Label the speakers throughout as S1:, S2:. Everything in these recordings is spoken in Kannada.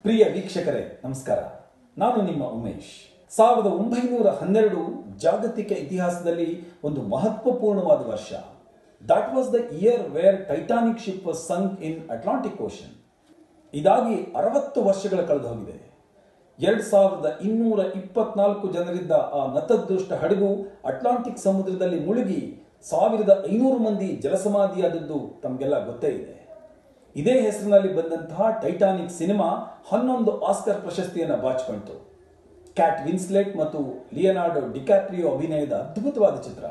S1: ಪ್ರಿಯ ವೀಕ್ಷಕರೇ ನಮಸ್ಕಾರ. ನಾನು ನಿಮ್ಮ ಉಮೇಶ್. 1912 ಜಾಗತಿಕ ಇತಿಹಾಸದಲ್ಲಿ ಒಂದು ಮಹತ್ವಪೂರ್ಣವಾದ ವರ್ಷ. That was the year where Titanic ship was sunk in Atlantic ocean. ಇದಾಗಿ 60 ವರ್ಷಗಳ ಕಳೆದು ಹೋಗಿದೆ. 2224 ಜನರಿದ್ದ ಆ ನತದೃಷ್ಟ ಹಡಗು ಅಟ್ಲಾಂಟಿಕ್ ಸಮುದ್ರದಲ್ಲಿ ಮುಳುಗಿ 1500 ಮಂದಿ ಜಲಸಮಾಧಿಯಾದದ್ದು ತಮಗೆಲ್ಲ ಗೊತ್ತೇ ಇದೆ. ಇದೇ ಹೆಸರಿನಲ್ಲಿ ಬಂದಂತಹ ಟೈಟಾನಿಕ್ ಸಿನಿಮಾ 11 ಆಸ್ಕರ್ ಪ್ರಶಸ್ತಿಯನ್ನು ಬಾಚಿಕೊಂಡಿತು. ಕ್ಯಾಟ್ ವಿನ್ಸ್ಲೆಟ್ ಮತ್ತು ಲಿಯೋನಾರ್ಡೋ ಡಿಕ್ಯಾಪ್ರಿಯೋ ಅಭಿನಯದ ಅದ್ಭುತವಾದ ಚಿತ್ರ.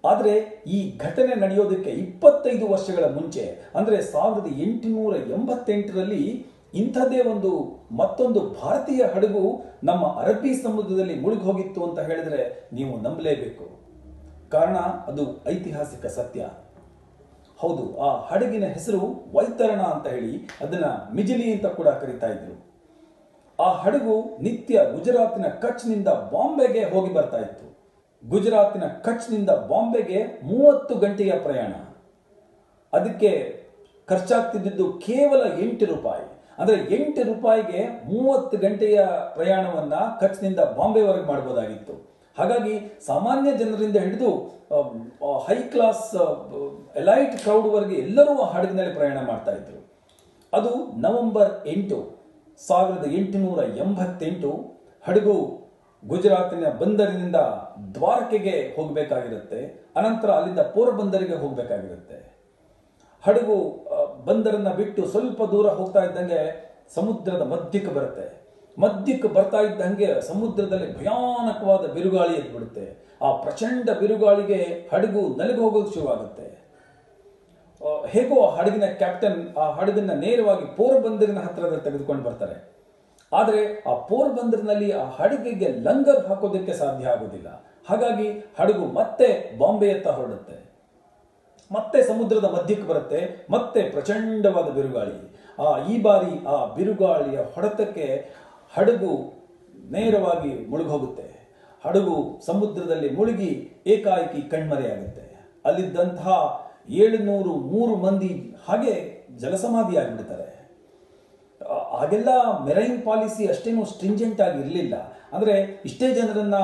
S1: ಆದರೆ ಈ ಘಟನೆ ನಡೆಯೋದಕ್ಕೆ 25 ವರ್ಷಗಳ ಮುಂಚೆ, ಅಂದರೆ 1888ರಲ್ಲಿ ಇಂಥದ್ದೇ ಮತ್ತೊಂದು ಭಾರತೀಯ ಹಡಗು ನಮ್ಮ ಅರಬ್ಬಿ ಸಮುದ್ರದಲ್ಲಿ ಮುಳುಗಿ ಹೋಗಿತ್ತು ಅಂತ ಹೇಳಿದ್ರೆ ನೀವು ನಂಬಲೇಬೇಕು. ಕಾರಣ ಅದು ಐತಿಹಾಸಿಕ ಸತ್ಯ. ಹೌದು, ಆ ಹಡಗಿನ ಹೆಸರು ವೈತರಣ ಅಂತ ಹೇಳಿ ಅದನ್ನ ಮಿಜಿಲಿ ಅಂತ ಕೂಡ ಕರೀತಾ ಇದ್ರು. ಆ ಹಡಗು ನಿತ್ಯ ಗುಜರಾತಿನ ಕಚ್ನಿಂದ ಬಾಂಬೆಗೆ ಹೋಗಿ ಬರ್ತಾ ಇತ್ತು. ಗುಜರಾತಿನ ಕಚ್ನಿಂದ ಬಾಂಬೆಗೆ 30 ಗಂಟೆಯ ಪ್ರಯಾಣ. ಅದಕ್ಕೆ ಖರ್ಚಾಗ್ತಿದ್ದು ಕೇವಲ 8 ರೂಪಾಯಿ. ಅಂದ್ರೆ 8 ರೂಪಾಯಿಗೆ 30 ಗಂಟೆಯ ಪ್ರಯಾಣವನ್ನ ಕಚ್ನಿಂದ ಬಾಂಬೆವರೆಗೆ ಮಾಡಬಹುದಾಗಿತ್ತು. ಹಾಗಾಗಿ ಸಾಮಾನ್ಯ ಜನರಿಂದ ಹಿಡಿದು ಹೈ ಕ್ಲಾಸ್ ಎಲೈಟ್ ಕ್ರೌಡ್ ವರೆಗೆ ಎಲ್ಲರೂ ಆ ಹಡಗಿನಲ್ಲಿ ಪ್ರಯಾಣ ಮಾಡ್ತಾ ಇದ್ರು. ಅದು ನವೆಂಬರ್ 8, 1888 ಹಡಗು ಗುಜರಾತಿನ ಬಂದರಿನಿಂದ ದ್ವಾರಕೆಗೆ ಹೋಗಬೇಕಾಗಿರುತ್ತೆ. ಅನಂತರ ಅಲ್ಲಿಂದ ಪೋರಬಂದರಿಗೆ ಹೋಗಬೇಕಾಗಿರುತ್ತೆ. ಹಡಗು ಬಂದರನ್ನ ಬಿಟ್ಟು ಸ್ವಲ್ಪ ದೂರ ಹೋಗ್ತಾ ಇದ್ದಂಗೆ ಸಮುದ್ರದ ಮಧ್ಯಕ್ಕೆ ಬರುತ್ತೆ. ಮಧ್ಯಕ್ಕೆ ಬರ್ತಾ ಇದ್ದಂಗೆ ಸಮುದ್ರದಲ್ಲಿ ಭಯಾನಕವಾದ ಬಿರುಗಾಳಿ ಎದ್ಬಿಡುತ್ತೆ. ಆ ಪ್ರಚಂಡ ಬಿರುಗಾಳಿಗೆ ಹಡಗು ನಲುಗಿ ಹೋಗೋದು ಶುರುವಾಗುತ್ತೆ. ಹೇಗೋ ಆ ಹಡಗಿನ ಕ್ಯಾಪ್ಟನ್ ಆ ಹಡಗನ್ನ ನೇರವಾಗಿ ಪೋರಬಂದರಿನ ಹತ್ತಿರ ತೆಗೆದುಕೊಂಡು ಬರ್ತಾರೆ. ಆದರೆ ಆ ಪೋರಬಂದರಿನಲ್ಲಿ ಆ ಹಡಗಿಗೆ ಲಂಗರ್ ಹಾಕೋದಕ್ಕೆ ಸಾಧ್ಯ ಆಗೋದಿಲ್ಲ. ಹಾಗಾಗಿ ಹಡಗು ಮತ್ತೆ ಬಾಂಬೆಯತ್ತ ಹೊರಡುತ್ತೆ. ಮತ್ತೆ ಸಮುದ್ರದ ಮಧ್ಯಕ್ಕೆ ಬರುತ್ತೆ. ಮತ್ತೆ ಪ್ರಚಂಡವಾದ ಬಿರುಗಾಳಿ. ಈ ಬಾರಿ ಆ ಬಿರುಗಾಳಿಯ ಹೊಡೆತಕ್ಕೆ ಹಡಗು ನೇರವಾಗಿ ಮುಳುಗೋಗುತ್ತೆ. ಹಡಗು ಸಮುದ್ರದಲ್ಲಿ ಮುಳುಗಿ ಏಕಾಏಕಿ ಕಣ್ಮರೆಯಾಗುತ್ತೆ. ಅಲ್ಲಿದ್ದಂತಹ 703 ಮಂದಿ ಹಾಗೆ ಜಲಸಮಾಧಿಯಾಗಿಬಿಡ್ತಾರೆ. ಹಾಗೆಲ್ಲ ಮೆರೈನ್ ಪಾಲಿಸಿ ಅಷ್ಟೇನು ಸ್ಟ್ರಿಂಜೆಂಟ್ ಆಗಿ ಇರಲಿಲ್ಲ. ಅಂದ್ರೆ ಇಷ್ಟೇ ಜನರನ್ನ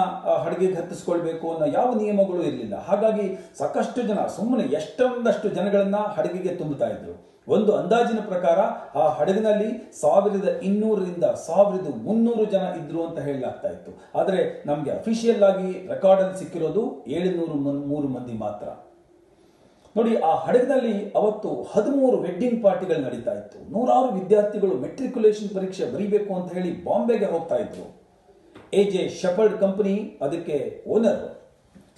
S1: ಹಡಗಿಗೆ ಹತ್ತಿಸ್ಕೊಳ್ಬೇಕು ಅನ್ನೋ ಯಾವ ನಿಯಮಗಳು ಇರಲಿಲ್ಲ. ಹಾಗಾಗಿ ಸಾಕಷ್ಟು ಜನ ಸುಮ್ಮನೆ ಎಷ್ಟೊಂದಷ್ಟು ಜನಗಳನ್ನ ಹಡಗಿಗೆ ತುಂಬುತ್ತಾ ಇದ್ರು. ಒಂದು ಅಂದಾಜಿನ ಪ್ರಕಾರ ಆ ಹಡಗಿನಲ್ಲಿ 1200ರಿಂದ 1300 ಜನ ಇದ್ರು ಅಂತ ಹೇಳಲಾಗ್ತಾ ಇತ್ತು. ಆದರೆ ನಮಗೆ ಅಫಿಷಿಯಲ್ ಆಗಿ ರೆಕಾರ್ಡ್ ಅಲ್ಲಿ ಸಿಕ್ಕಿರೋದು 703 ಮಂದಿ ಮಾತ್ರ. ನೋಡಿ, ಆ ಹಡಗಿನಲ್ಲಿ ಅವತ್ತು 13 ವೆಡ್ಡಿಂಗ್ ಪಾರ್ಟಿಗಳು ನಡೀತಾ ಇತ್ತು. 100 ವಿದ್ಯಾರ್ಥಿಗಳು ಮೆಟ್ರಿಕ್ಯುಲೇಷನ್ ಪರೀಕ್ಷೆ ಬರೀಬೇಕು ಅಂತ ಹೇಳಿ ಬಾಂಬೆಗೆ ಹೋಗ್ತಾ ಇದ್ರು. AJ ಶೆಪರ್ಡ್ ಕಂಪನಿ ಅದಕ್ಕೆ ಓನರ್.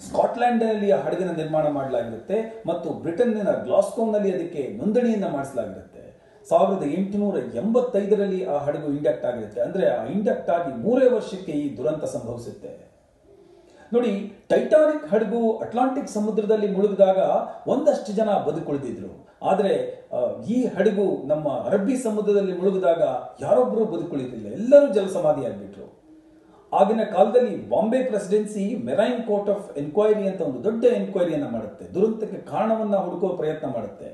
S1: ಸ್ಕಾಟ್ಲೆಂಡ್ನಲ್ಲಿ ಆ ಹಡಗಿನ ನಿರ್ಮಾಣ ಮಾಡಲಾಗಿರುತ್ತೆ ಮತ್ತು ಬ್ರಿಟನ್ನಿನ ಗ್ಲಾಸ್ಕೋನಲ್ಲಿ ಅದಕ್ಕೆ ನೋಂದಣಿಯನ್ನ ಮಾಡಿಸಲಾಗಿರುತ್ತೆ. 1885ರಲ್ಲಿ ಆ ಹಡಗು ಇಂಡಕ್ಟ್ ಆಗಿರುತ್ತೆ. ಅಂದ್ರೆ ಆ ಇಂಡಕ್ಟ್ ಆಗಿ 3 ವರ್ಷಕ್ಕೆ ಈ ದುರಂತ ಸಂಭವಿಸುತ್ತೆ. ನೋಡಿ, ಟೈಟಾನಿಕ್ ಹಡಗು ಅಟ್ಲಾಂಟಿಕ್ ಸಮುದ್ರದಲ್ಲಿ ಮುಳುಗಿದಾಗ ಒಂದಷ್ಟು ಜನ ಬದುಕುಳಿದಿದ್ರು. ಆದರೆ ಈ ಹಡಗು ನಮ್ಮ ಅರಬ್ಬಿ ಸಮುದ್ರದಲ್ಲಿ ಮುಳುಗಿದಾಗ ಯಾರೊಬ್ಬರು ಬದುಕುಳಿದಿಲ್ಲ. ಎಲ್ಲರೂ ಜಲಸಮಾಧಿಯಾಗ್ಬಿಟ್ರು. ಆಗಿನ ಕಾಲದಲ್ಲಿ Bombay presidency marine court of enquiry ಅಂತ ಒಂದು ದೊಡ್ಡ ಎನ್ಕ್ವೈರಿಯನ್ನ ಮಾಡುತ್ತೆ. ದುರಂತಕ್ಕೆ ಕಾರಣವನ್ನ ಹುಡುಕುವ ಪ್ರಯತ್ನ ಮಾಡುತ್ತೆ.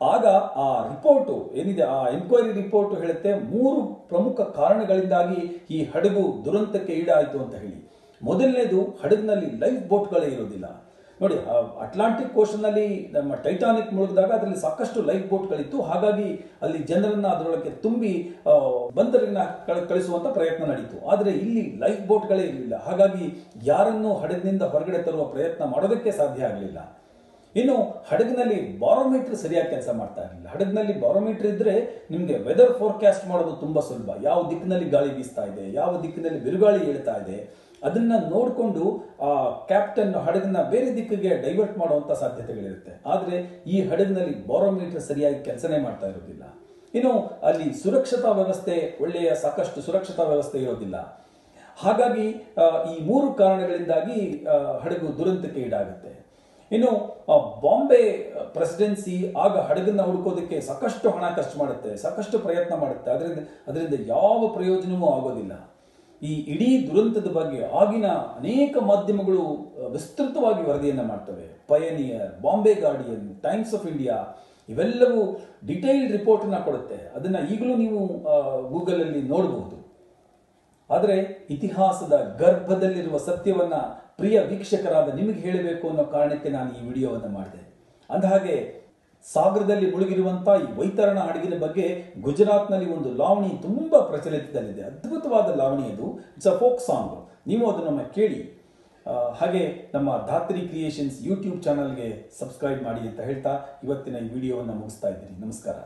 S1: ಆಗ ಆ ರಿಪೋರ್ಟ್ ಏನಿದೆ, ಆ ಎನ್ಕ್ವೈರಿ ರಿಪೋರ್ಟ್ ಹೇಳುತ್ತೆ 3 ಪ್ರಮುಖ ಕಾರಣಗಳಿಂದಾಗಿ ಈ ಹಡಗು ದುರಂತಕ್ಕೆ ಈಡಾಯಿತು ಅಂತ ಹೇಳಿ. ಮೊದಲನೇದು, ಹಡಗಿನಲ್ಲಿ ಲೈಫ್ ಬೋಟ್ಗಳೇ ಇರೋದಿಲ್ಲ. ನೋಡಿ, ಅಟ್ಲಾಂಟಿಕ್ ಓಷನ್ ನಲ್ಲಿ ನಮ್ಮ ಟೈಟಾನಿಕ್ ಮುಳುಗಿದಾಗ ಅದರಲ್ಲಿ ಸಾಕಷ್ಟು ಲೈಫ್ ಬೋಟ್ಗಳಿತ್ತು. ಹಾಗಾಗಿ ಅಲ್ಲಿ ಜನರನ್ನ ಅದರೊಳಗೆ ತುಂಬಿ ಬಂದರಿನ ಕಳಿಸುವಂತ ಪ್ರಯತ್ನ ನಡೀತು. ಆದರೆ ಇಲ್ಲಿ ಲೈಫ್ ಬೋಟ್ಗಳೇ ಇರಲಿಲ್ಲ. ಹಾಗಾಗಿ ಯಾರನ್ನೂ ಹಡಗಿನಿಂದ ಹೊರಗಡೆ ತರುವ ಪ್ರಯತ್ನ ಮಾಡೋದಕ್ಕೆ ಸಾಧ್ಯ ಆಗಲಿಲ್ಲ. ಇನ್ನು ಹಡಗಿನಲ್ಲಿ ಬಾರೋಮೀಟರ್ ಸರಿಯಾಗಿ ಕೆಲಸ ಮಾಡ್ತಾ ಇರಲಿಲ್ಲ. ಹಡಗಿನಲ್ಲಿ ಬಾರೋಮೀಟರ್ ಇದ್ರೆ ನಿಮಗೆ ವೆದರ್ ಫೋರ್ಕಾಸ್ಟ್ ಮಾಡೋದು ತುಂಬಾ ಸುಲಭ. ಯಾವ ದಿಕ್ಕಿನಲ್ಲಿ ಗಾಳಿ ಬೀಸ್ತಾ ಇದೆ, ಯಾವ ದಿಕ್ಕಿನಲ್ಲಿ ಬಿರುಗಾಳಿ ಏಳ್ತಾ ಇದೆ, ಅದನ್ನ ನೋಡಿಕೊಂಡು ಆ ಕ್ಯಾಪ್ಟನ್ ಹಡಗನ್ನ ಬೇರೆ ದಿಕ್ಕಿಗೆ ಡೈವರ್ಟ್ ಮಾಡುವಂತ ಸಾಧ್ಯತೆಗಳಿರುತ್ತೆ. ಆದ್ರೆ ಈ ಹಡಗಿನಲ್ಲಿ ಬಾರೋಮೀಟರ್ ಸರಿಯಾಗಿ ಕೆಲಸನೇ ಮಾಡ್ತಾ ಇರೋದಿಲ್ಲ. ಇನ್ನು ಅಲ್ಲಿ ಸುರಕ್ಷತಾ ವ್ಯವಸ್ಥೆ, ಒಳ್ಳೆಯ ಸಾಕಷ್ಟು ಸುರಕ್ಷತಾ ವ್ಯವಸ್ಥೆ ಇರೋದಿಲ್ಲ. ಹಾಗಾಗಿ ಈ 3 ಕಾರಣಗಳಿಂದಾಗಿ ಹಡಗು ದುರಂತಕ್ಕೆ ಈಡಾಗುತ್ತೆ. ಇನ್ನು ಬಾಂಬೆ ಪ್ರೆಸಿಡೆನ್ಸಿ ಆಗ ಹಡಗನ್ನ ಹುಡುಕೋದಕ್ಕೆ ಸಾಕಷ್ಟು ಹಣ ಖರ್ಚು ಮಾಡುತ್ತೆ, ಸಾಕಷ್ಟು ಪ್ರಯತ್ನ ಮಾಡುತ್ತೆ. ಅದರಿಂದ ಯಾವ ಪ್ರಯೋಜನವೂ ಆಗೋದಿಲ್ಲ. ಈ ಇಡೀ ದುರಂತದ ಬಗ್ಗೆ ಆಗಿನ ಅನೇಕ ಮಾಧ್ಯಮಗಳು ವಿಸ್ತೃತವಾಗಿ ವರದಿಯನ್ನ ಮಾಡ್ತವೆ. Pioneer, Bombay guardian, times of India ಇವೆಲ್ಲವೂ ಡಿಟೈಲ್ಡ್ ರಿಪೋರ್ಟನ್ನು ಕೊಡುತ್ತೆ. ಅದನ್ನು ಈಗಲೂ ನೀವು ಗೂಗಲಲ್ಲಿ ನೋಡಬಹುದು. ಆದರೆ ಇತಿಹಾಸದ ಗರ್ಭದಲ್ಲಿರುವ ಸತ್ಯವನ್ನ ಪ್ರಿಯ ವೀಕ್ಷಕರಾದ ನಿಮಗೆ ಹೇಳಬೇಕು ಅನ್ನೋ ಕಾರಣಕ್ಕೆ ನಾನು ಈ ವಿಡಿಯೋವನ್ನು ಮಾಡಿದೆ. ಅಂದಹಾಗೆ ಸಾಗರದಲ್ಲಿ ಮುಳುಗಿರುವಂತಹ ಈ ವೈತರಣ ಹಡಗಿನ ಬಗ್ಗೆ ಗುಜರಾತ್ನಲ್ಲಿ ಒಂದು ಲಾವಣಿ ತುಂಬಾ ಪ್ರಚಲಿತದಲ್ಲಿದೆ. ಅದ್ಭುತವಾದ ಲಾವಣಿ ಅದು. It's a folk song. ನೀವು ಅದನ್ನು ಕೇಳಿ. ಹಾಗೆ ನಮ್ಮ ಧಾತ್ರಿ ಕ್ರಿಯೇಷನ್ಸ್ ಯೂಟ್ಯೂಬ್ ಚಾನಲ್ಗೆ ಸಬ್ಸ್ಕ್ರೈಬ್ ಮಾಡಿ ಅಂತ ಹೇಳ್ತಾ ಇವತ್ತಿನ ಈ ವಿಡಿಯೋವನ್ನು ಮುಗಿಸ್ತಾ ಇದ್ದೀನಿ. ನಮಸ್ಕಾರ.